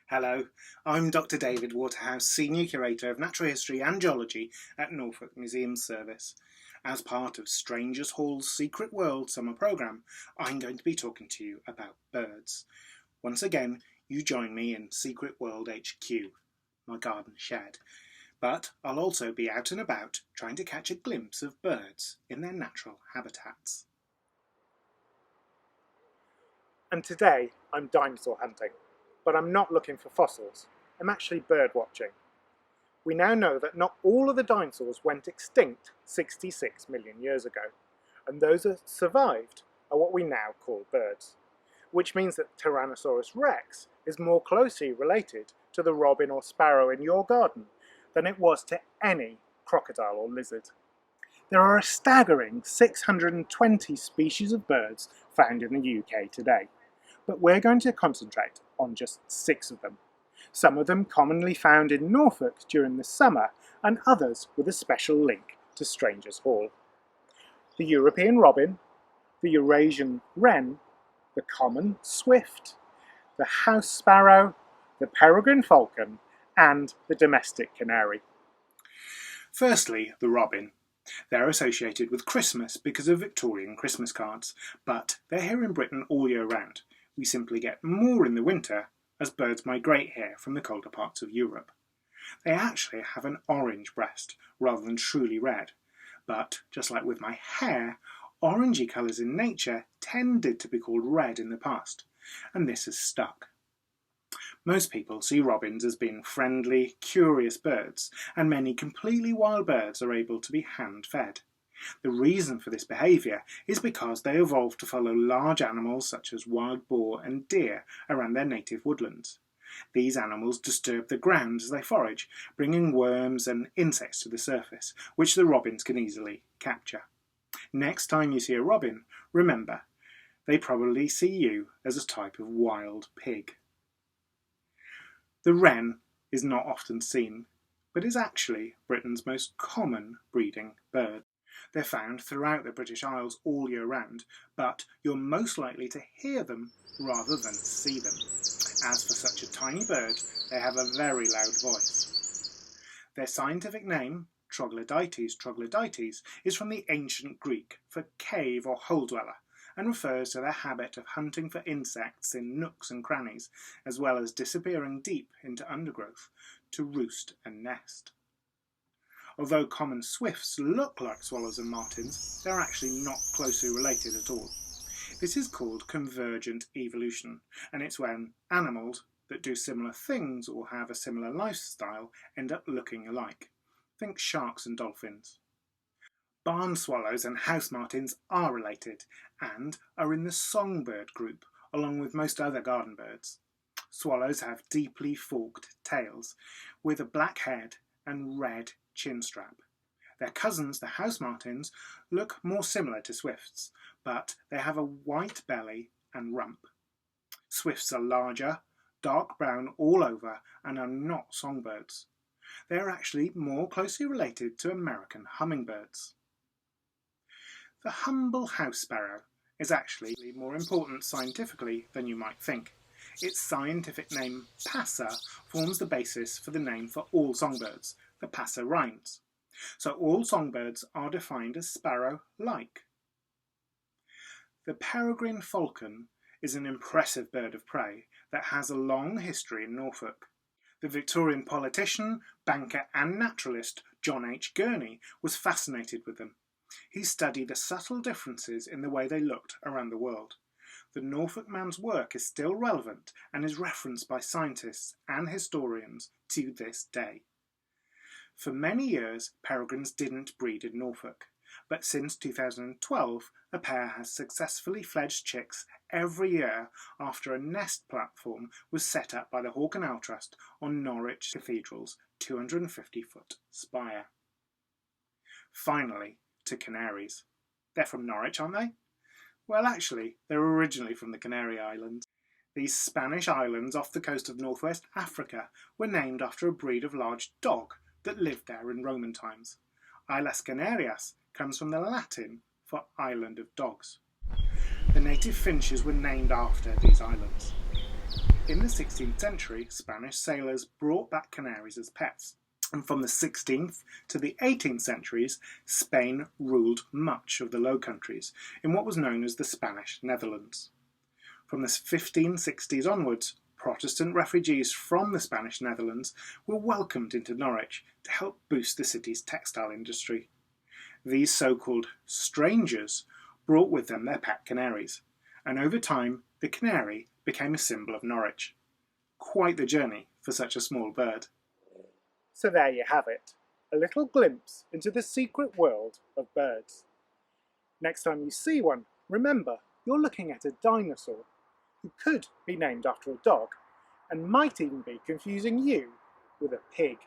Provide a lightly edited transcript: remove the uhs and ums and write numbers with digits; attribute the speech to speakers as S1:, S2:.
S1: Hello, I'm Dr David Waterhouse, Senior Curator of Natural History and Geology at Norfolk Museum Service. As part of Strangers Hall's Secret World summer programme, I'm going to be talking to you about birds. Once again, you join me in Secret World HQ, my garden shed. But I'll also be out and about trying to catch a glimpse of birds in their natural habitats. And today I'm dinosaur hunting. But I'm not looking for fossils. I'm actually bird watching. We now know that not all of the dinosaurs went extinct 66 million years ago, and those that survived are what we now call birds, which means that Tyrannosaurus rex is more closely related to the robin or sparrow in your garden than it was to any crocodile or lizard. There are a staggering 620 species of birds found in the UK today, but we're going to concentrate on just 6 of them. Some of them commonly found in Norfolk during the summer, and others with a special link to Strangers Hall. The European robin, the Eurasian wren, the common swift, the house sparrow, the peregrine falcon, and the domestic canary. Firstly, the robin. They're associated with Christmas because of Victorian Christmas cards, but they're here in Britain all year round. We simply get more in the winter as birds migrate here from the colder parts of Europe. They actually have an orange breast rather than truly red, but just like with my hair, orangey colours in nature tended to be called red in the past, and this has stuck. Most people see robins as being friendly, curious birds, and many completely wild birds are able to be hand-fed. The reason for this behaviour is because they evolved to follow large animals such as wild boar and deer around their native woodlands. These animals disturb the ground as they forage, bringing worms and insects to the surface, which the robins can easily capture. Next time you see a robin, remember, they probably see you as a type of wild pig. The wren is not often seen, but is actually Britain's most common breeding bird. They're found throughout the British Isles all year round, but you're most likely to hear them rather than see them. As for such a tiny bird, they have a very loud voice. Their scientific name, troglodytes, is from the ancient Greek for cave or hole dweller, and refers to their habit of hunting for insects in nooks and crannies, as well as disappearing deep into undergrowth to roost and nest. Although common swifts look like swallows and martins, they're actually not closely related at all. This is called convergent evolution, and it's when animals that do similar things or have a similar lifestyle end up looking alike. Think sharks and dolphins. Barn swallows and house martins are related, and are in the songbird group, along with most other garden birds. Swallows have deeply forked tails, with a black head and red chin strap. Their cousins, the house martins, look more similar to swifts, but they have a white belly and rump. Swifts are larger, dark brown all over, and are not songbirds. They are actually more closely related to American hummingbirds. The humble house sparrow is actually more important scientifically than you might think. Its scientific name, passer, forms the basis for the name for all songbirds, the passerines. So all songbirds are defined as sparrow-like. The peregrine falcon is an impressive bird of prey that has a long history in Norfolk. The Victorian politician, banker and naturalist John H. Gurney was fascinated with them. He studied the subtle differences in the way they looked around the world. The Norfolk man's work is still relevant and is referenced by scientists and historians to this day. For many years, peregrines didn't breed in Norfolk, but since 2012, a pair has successfully fledged chicks every year after a nest platform was set up by the Hawk and Owl Trust on Norwich Cathedral's 250-foot spire. Finally, to canaries. They're from Norwich, aren't they? Well, actually, they're originally from the Canary Islands. These Spanish islands off the coast of northwest Africa were named after a breed of large dog that lived there in Roman times. Islas Canarias comes from the Latin for island of dogs. The native finches were named after these islands. In the 16th century, Spanish sailors brought back canaries as pets, and from the 16th to the 18th centuries, Spain ruled much of the Low Countries in what was known as the Spanish Netherlands. From the 1560s onwards, Protestant refugees from the Spanish Netherlands were welcomed into Norwich to help boost the city's textile industry. These so-called strangers brought with them their pet canaries, and over time the canary became a symbol of Norwich. Quite the journey for such a small bird. So there you have it, a little glimpse into the secret world of birds. Next time you see one, remember you're looking at a dinosaur who could be named after a dog and might even be confusing you with a pig.